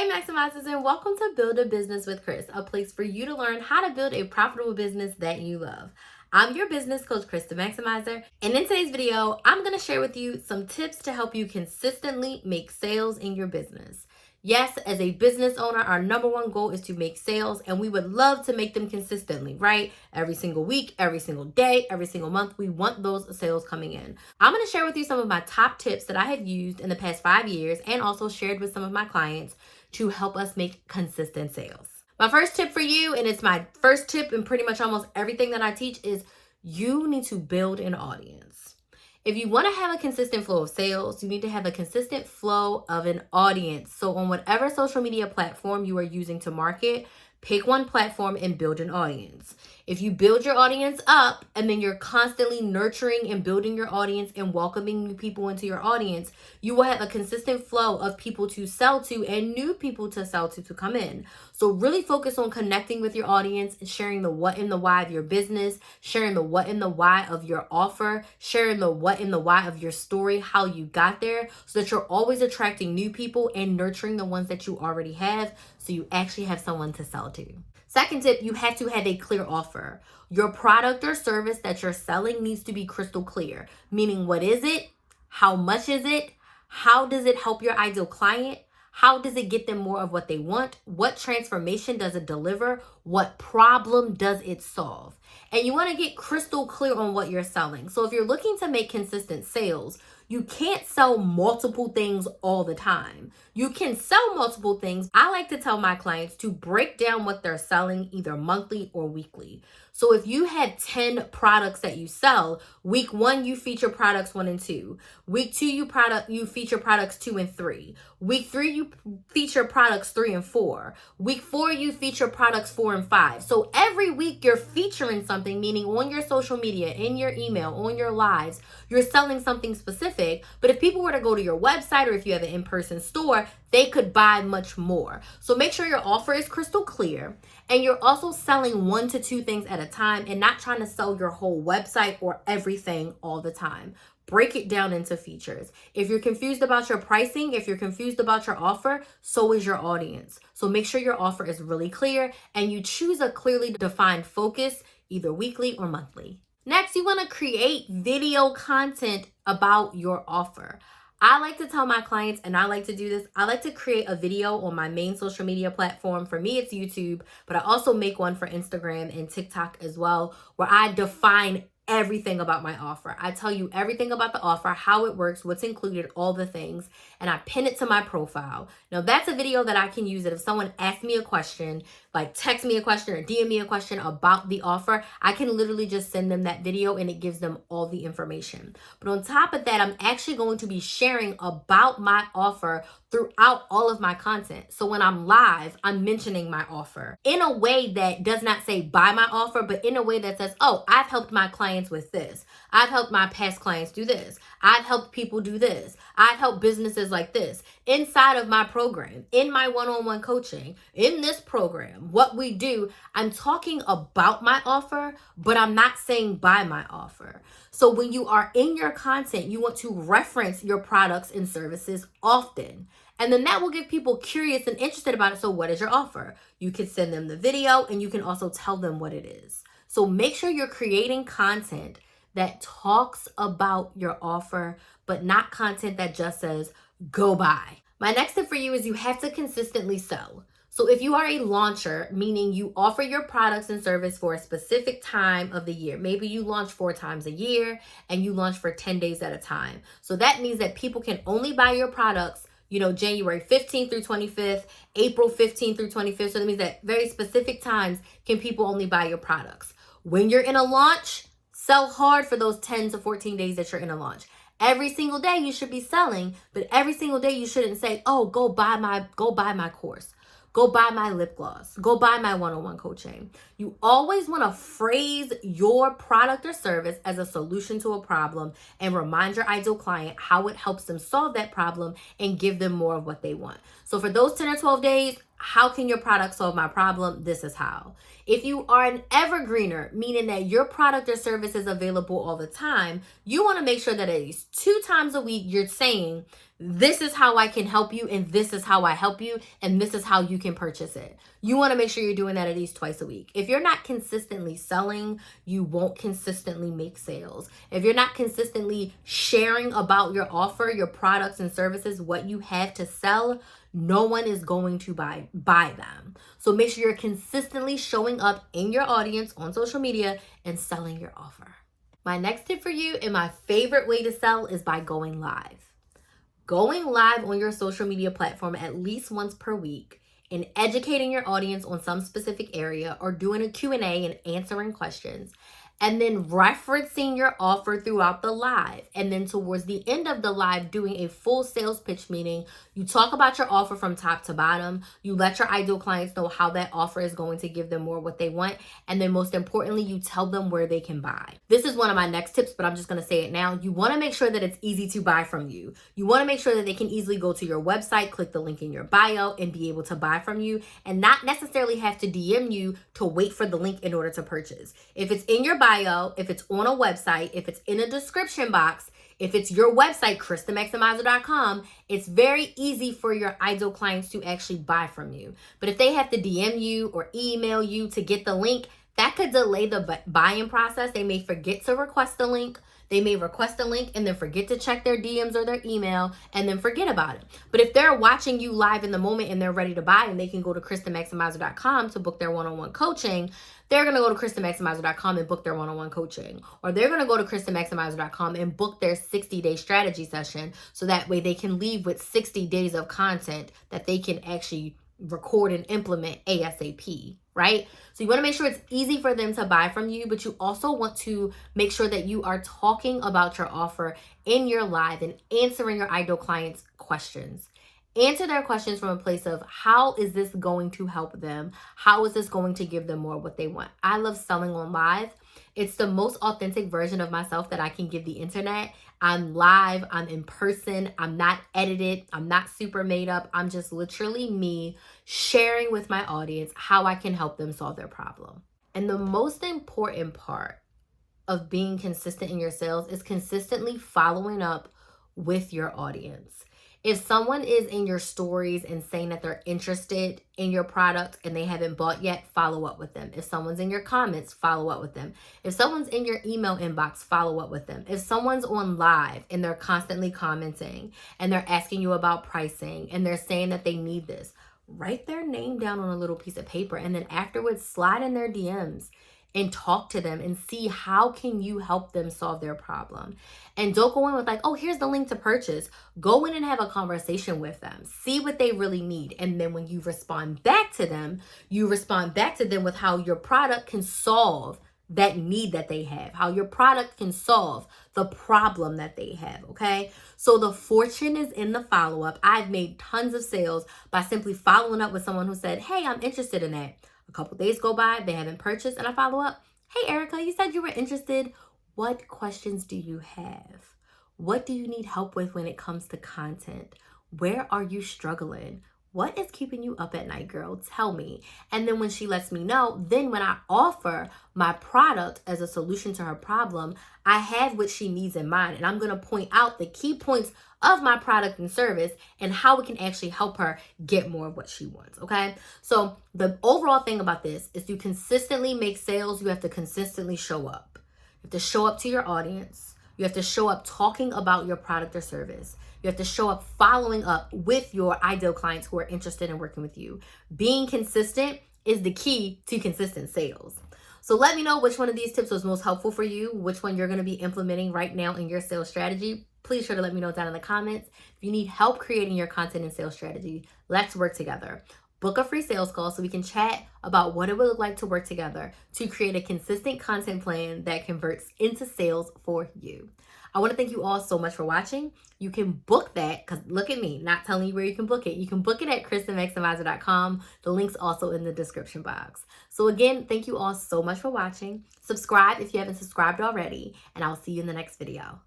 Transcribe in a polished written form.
Hey Maximizers, and welcome to Build a Business with Chris, a place for you to learn how to build a profitable business that you love. I'm your business coach, Chris the Maximizer, and in today's video, I'm going to share with you some tips to help you consistently make sales in your business. Yes, as a business owner, our number one goal is to make sales, and we would love to make them consistently, right? Every single week, every single day, every single month, we want those sales coming in. I'm going to share with you some of my top tips that I have used in the past 5 years and also shared with some of my clients to help us make consistent sales. My first tip for you, and it's my first tip in pretty much almost everything that I teach, is you need to build an audience. If you want to have a consistent flow of sales, you need to have a consistent flow of an audience. So on whatever social media platform you are using to market, pick one platform and build an audience. If you build your audience up and then you're constantly nurturing and building your audience and welcoming new people into your audience, you will have a consistent flow of people to sell to and new people to sell to come in. So really focus on connecting with your audience and sharing the what and the why of your business, sharing the what and the why of your offer, sharing the what and the why of your story, how you got there, so that you're always attracting new people and nurturing the ones that you already have so you actually have someone to sell to. Second tip, you have to have a clear offer. Your product or service that you're selling needs to be crystal clear, meaning what is it? How much is it? How does it help your ideal client? How does it get them more of what they want? What transformation does it deliver? What problem does it solve? And you want to get crystal clear on what you're selling. So if you're looking to make consistent sales, you can't sell multiple things all the time. You can sell multiple things. I like to tell my clients to break down what they're selling either monthly or weekly. So if you had 10 products that you sell, week 1, you feature products 1 and 2. Week 2, you feature products 2 and 3. Week 3, you feature products 3 and 4. Week 4, you feature products 4 and 5. So every week you're featuring something, meaning on your social media, in your email, on your lives, you're selling something specific. But if people were to go to your website or if you have an in-person store, they could buy much more. So make sure your offer is crystal clear and you're also selling 1 to 2 things at a time and not trying to sell your whole website or everything all the time. Break it down into features. If you're confused about your pricing, if you're confused about your offer, so is your audience. So make sure your offer is really clear and you choose a clearly defined focus, either weekly or monthly. Next, you want to create video content about your offer. I like to tell my clients, and I like to do this, I like to create a video on my main social media platform. For me, it's YouTube, but I also make one for Instagram and TikTok as well, where I define everything about my offer. I tell you everything about the offer, how it works, what's included, all the things, and I pin it to my profile. Now, that's a video that I can use that if someone asks me a question, like text me a question or DM me a question about the offer, I can literally just send them that video and it gives them all the information. But on top of that, I'm actually going to be sharing about my offer throughout all of my content. So when I'm live, I'm mentioning my offer in a way that does not say buy my offer, but in a way that says, oh, I've helped my clients with this. I've helped my past clients do this. I've helped people do this. I've helped businesses like this. Inside of my program, in my one-on-one coaching, in this program, what we do, I'm talking about my offer, but I'm not saying buy my offer. So when you are in your content, you want to reference your products and services often. And then that will get people curious and interested about it. So what is your offer? You can send them the video and you can also tell them what it is. So make sure you're creating content that talks about your offer, but not content that just says, go buy. My next tip for you is you have to consistently sell. So if you are a launcher, meaning you offer your products and service for a specific time of the year, maybe you launch 4 times a year and you launch for 10 days at a time. So that means that people can only buy your products, January 15th through 25th, April 15th through 25th. So that means that very specific times can people only buy your products. When you're in a launch, sell hard for those 10 to 14 days that you're in a launch. Every single day you should be selling, but every single day you shouldn't say, oh, go buy my course. Go buy my lip gloss. Go buy my one-on-one coaching. You always want to phrase your product or service as a solution to a problem and remind your ideal client how it helps them solve that problem and give them more of what they want. So for those 10 or 12 days, how can your product solve my problem? This is how. If you are an evergreener, meaning that your product or service is available all the time, you want to make sure that at least 2 times a week you're saying, this is how I can help you, and this is how I help you, and this is how you can purchase it. You want to make sure you're doing that at least twice a week. If you're not consistently selling, you won't consistently make sales. If you're not consistently sharing about your offer, your products and services, what you have to sell, no one is going to buy them. So make sure you're consistently showing up in your audience on social media and selling your offer. My next tip for you, and my favorite way to sell, is by going live. Going live on your social media platform at least once per week and educating your audience on some specific area, or doing a Q&A and answering questions, and then referencing your offer throughout the live. And then towards the end of the live, doing a full sales pitch, meaning you talk about your offer from top to bottom. You let your ideal clients know how that offer is going to give them more what they want. And then most importantly, you tell them where they can buy. This is one of my next tips, but I'm just going to say it now. You want to make sure that it's easy to buy from you. You want to make sure that they can easily go to your website, click the link in your bio, and be able to buy from you, and not necessarily have to DM you to wait for the link in order to purchase. If it's in your bio, if it's on a website, if it's in a description box, if it's your website, ChrisTheMaximizer.com, it's very easy for your ideal clients to actually buy from you. But if they have to DM you or email you to get the link, that could delay the buying process. They may forget to request the link. They may request a link and then forget to check their DMs or their email and then forget about it. But if they're watching you live in the moment and they're ready to buy, and they can go to ChrisTheMaximizer.com to book their one-on-one coaching, they're going to go to ChrisTheMaximizer.com and book their one-on-one coaching. Or they're going to go to ChrisTheMaximizer.com and book their 60-day strategy session, so that way they can leave with 60 days of content that they can actually record and implement ASAP, right? So you want to make sure it's easy for them to buy from you, but you also want to make sure that you are talking about your offer in your live and answering your ideal clients' questions. Answer their questions from a place of, how is this going to help them? How is this going to give them more what they want? I love selling on live. It's the most authentic version of myself that I can give the internet. I'm live, I'm in person, I'm not edited, I'm not super made up. I'm just literally me sharing with my audience how I can help them solve their problem. And the most important part of being consistent in your sales is consistently following up with your audience. If someone is in your stories and saying that they're interested in your product and they haven't bought yet, follow up with them. If someone's in your comments, follow up with them. If someone's in your email inbox, follow up with them. If someone's on live and they're constantly commenting and they're asking you about pricing and they're saying that they need this, write their name down on a little piece of paper, and then afterwards slide in their DMs and talk to them and see how can you help them solve their problem. And don't go in with like, oh, here's the link to purchase. Go in and have a conversation with them. See what they really need. And then when you respond back to them, you respond back to them with how your product can solve that need that they have, how your product can solve the problem that they have, okay? So the fortune is in the follow-up. I've made tons of sales by simply following up with someone who said, hey, I'm interested in that. A couple days go by, they haven't purchased, and I follow up. Hey, Erica, you said you were interested. What questions do you have? What do you need help with when it comes to content? Where are you struggling? What is keeping you up at night, girl? Tell me. And then when she lets me know, then when I offer my product as a solution to her problem, I have what she needs in mind. And I'm going to point out the key points of my product and service and how it can actually help her get more of what she wants, okay? So the overall thing about this is, to consistently make sales, you have to consistently show up. You have to show up to your audience. You have to show up talking about your product or service. You have to show up following up with your ideal clients who are interested in working with you. Being consistent is the key to consistent sales. So let me know which one of these tips was most helpful for you, which one you're going to be implementing right now in your sales strategy. Please sure to let me know down in the comments. If you need help creating your content and sales strategy, let's work together. Book a free sales call so we can chat about what it would look like to work together to create a consistent content plan that converts into sales for you. I want to thank you all so much for watching. You can book that, because look at me, not telling you where you can book it. You can book it at ChrisTheMaximizer.com. The link's also in the description box. So again, thank you all so much for watching. Subscribe if you haven't subscribed already, and I'll see you in the next video.